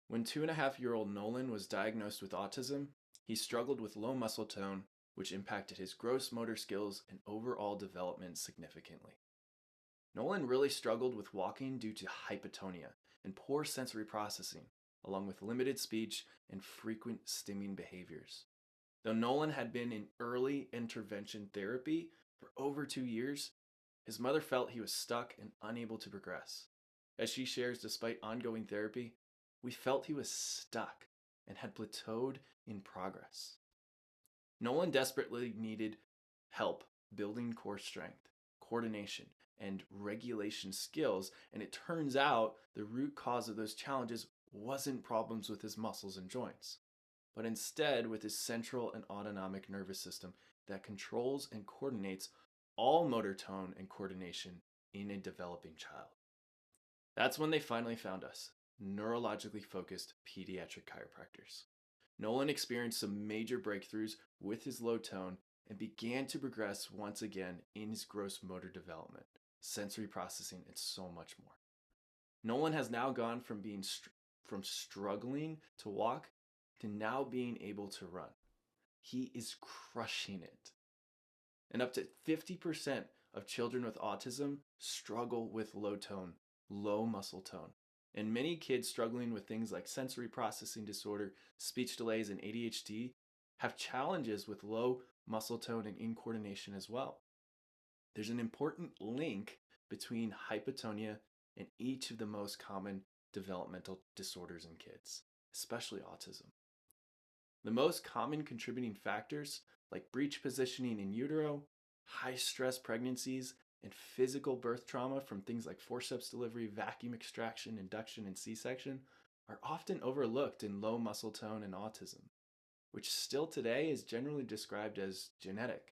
When 2.5-year-old Nolan was diagnosed with autism, he struggled with low muscle tone, which impacted his gross motor skills and overall development significantly. Nolan really struggled with walking due to hypotonia and poor sensory processing, along with limited speech and frequent stimming behaviors. Though Nolan had been in early intervention therapy for over 2 years, his mother felt he was stuck and unable to progress. As she shares, despite ongoing therapy, we felt he was stuck and had plateaued in progress. Nolan desperately needed help building core strength, coordination, and regulation skills, and it turns out the root cause of those challenges wasn't problems with his muscles and joints, but instead with his central and autonomic nervous system that controls and coordinates all motor tone and coordination in a developing child. That's when they finally found us, neurologically focused pediatric chiropractors. Nolan experienced some major breakthroughs with his low tone and began to progress once again in his gross motor development, sensory processing, and so much more. Nolan has now gone from from struggling to walk to now being able to run. He is crushing it. And up to 50% of children with autism struggle with low tone, low muscle tone. And many kids struggling with things like sensory processing disorder, speech delays, and ADHD have challenges with low muscle tone and incoordination as well. There's an important link between hypotonia and each of the most common developmental disorders in kids, especially autism. The most common contributing factors, like breech positioning in utero, high stress pregnancies, and physical birth trauma from things like forceps delivery, vacuum extraction, induction, and C-section, are often overlooked in low muscle tone and autism, which still today is generally described as genetic.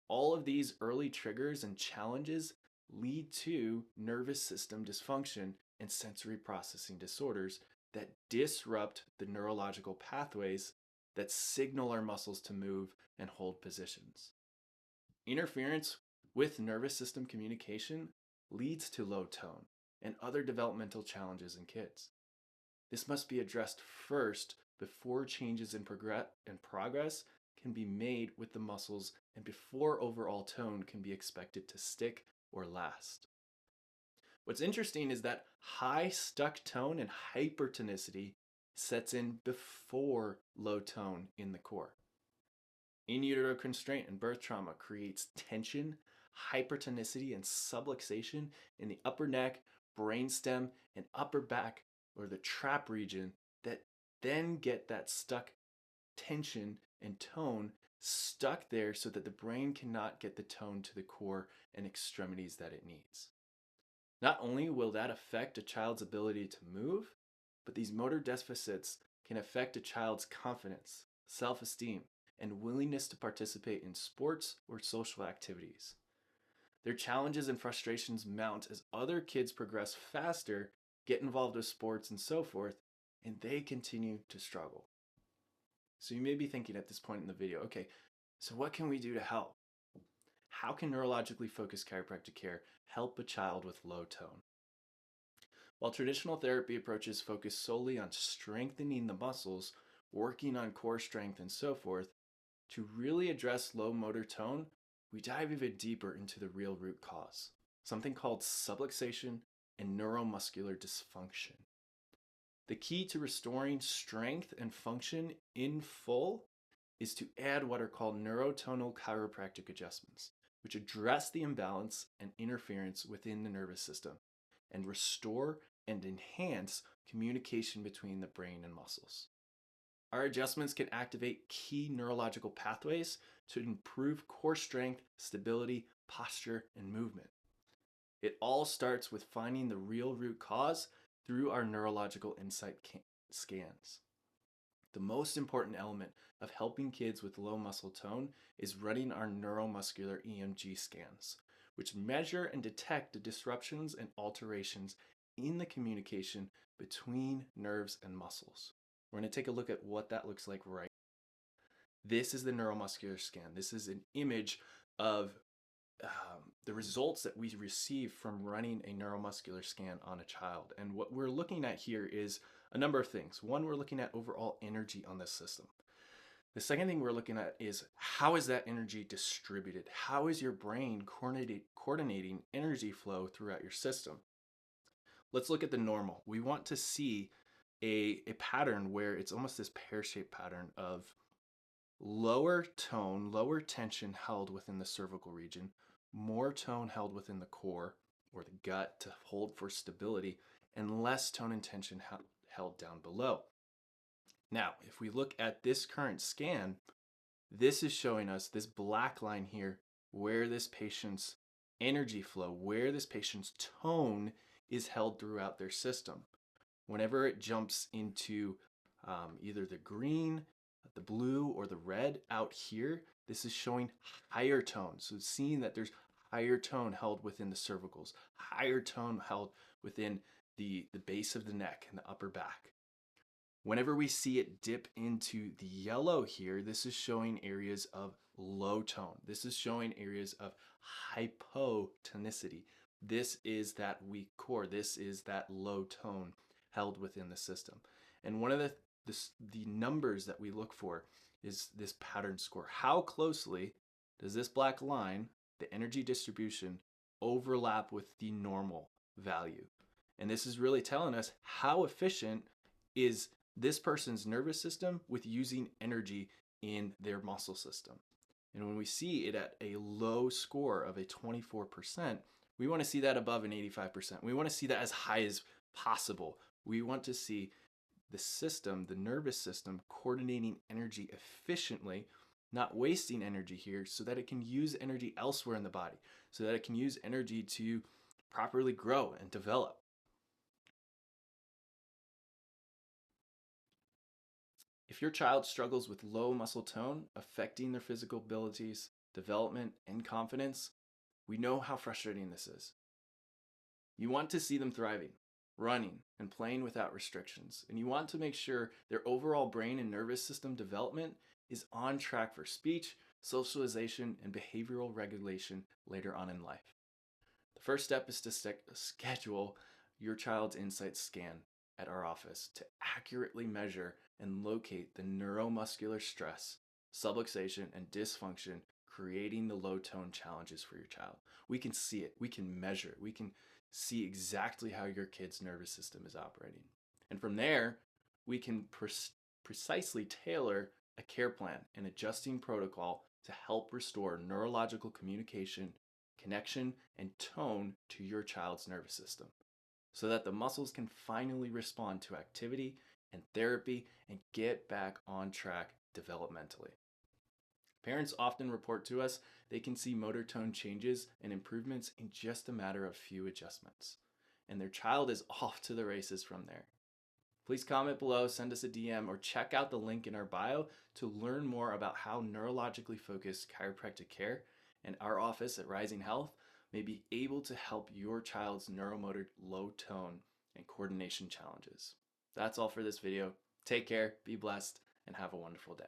All of these early triggers and challenges lead to nervous system dysfunction and sensory processing disorders that disrupt the neurological pathways that signal our muscles to move and hold positions. Interference with nervous system communication leads to low tone and other developmental challenges in kids. This must be addressed first before changes in progress can be made with the muscles and before overall tone can be expected to stick or last. What's interesting is that high stuck tone and hypertonicity sets in before low tone in the core. In utero constraint and birth trauma creates tension, hypertonicity, and subluxation in the upper neck, brainstem, and upper back, or the trap region, that then get that stuck tension and tone stuck there so that the brain cannot get the tone to the core and extremities that it needs. Not only will that affect a child's ability to move, but these motor deficits can affect a child's confidence, self-esteem, and willingness to participate in sports or social activities. Their challenges and frustrations mount as other kids progress faster, get involved with sports, and so forth, and they continue to struggle. So you may be thinking at this point in the video, okay, so what can we do to help? How can neurologically focused chiropractic care help a child with low tone? While traditional therapy approaches focus solely on strengthening the muscles, working on core strength, and so forth, to really address low motor tone, we dive even deeper into the real root cause, something called subluxation and neuromuscular dysfunction. The key to restoring strength and function in full is to add what are called neurotonal chiropractic adjustments, which address the imbalance and interference within the nervous system and restore and enhance communication between the brain and muscles. Our adjustments can activate key neurological pathways to improve core strength, stability, posture, and movement. It all starts with finding the real root cause through our neurological insight scans. The most important element of helping kids with low muscle tone is running our neuromuscular EMG scans, which measure and detect the disruptions and alterations in the communication between nerves and muscles. We're going to take a look at what that looks like right now. This is the neuromuscular scan. This is an image of the results that we receive from running a neuromuscular scan on a child. And what we're looking at here is a number of things. One, we're looking at overall energy on this system. The second thing we're looking at is how is that energy distributed? How is your brain coordinating energy flow throughout your system? Let's look at the normal. We want to see a pattern where it's almost this pear-shaped pattern of lower tone, lower tension held within the cervical region, more tone held within the core or the gut to hold for stability, and less tone and tension held down below. Now, if we look at this current scan, this is showing us this black line here where this patient's energy flow, where this patient's tone is held throughout their system. Whenever it jumps into either the green, the blue, or the red out here, this is showing higher tone. So seeing that there's higher tone held within the cervicals, higher tone held within the base of the neck and the upper back. Whenever we see it dip into the yellow here, this is showing areas of low tone. This is showing areas of hypotonicity. This is that weak core. This is that low tone held within the system. And one of the numbers that we look for is this pattern score. How closely does this black line, the energy distribution, overlap with the normal value? And this is really telling us how efficient is this person's nervous system with using energy in their muscle system. And when we see it at a low score of a 24%, we want to see that above an 85%. We want to see that as high as possible. We want to see the system, the nervous system, coordinating energy efficiently, not wasting energy here, so that it can use energy elsewhere in the body, so that it can use energy to properly grow and develop. If your child struggles with low muscle tone, affecting their physical abilities, development, and confidence, we know how frustrating this is. You want to see them thriving, running, and playing without restrictions, and you want to make sure their overall brain and nervous system development is on track for speech, socialization, and behavioral regulation later on in life. The first step is to schedule your child's insight scan at our office to accurately measure and locate the neuromuscular stress, subluxation, and dysfunction creating the low tone challenges for your child. We can see it, we can measure it, we can see exactly how your kid's nervous system is operating. And from there, we can precisely tailor a care plan and adjusting protocol to help restore neurological communication, connection, and tone to your child's nervous system, so that the muscles can finally respond to activity and therapy and get back on track developmentally. Parents often report to us they can see motor tone changes and improvements in just a matter of few adjustments, and their child is off to the races from there. Please comment below, send us a DM, or check out the link in our bio to learn more about how neurologically focused chiropractic care and our office at Rising Health may be able to help your child's neuromotor low tone and coordination challenges. That's all for this video. Take care, be blessed, and have a wonderful day.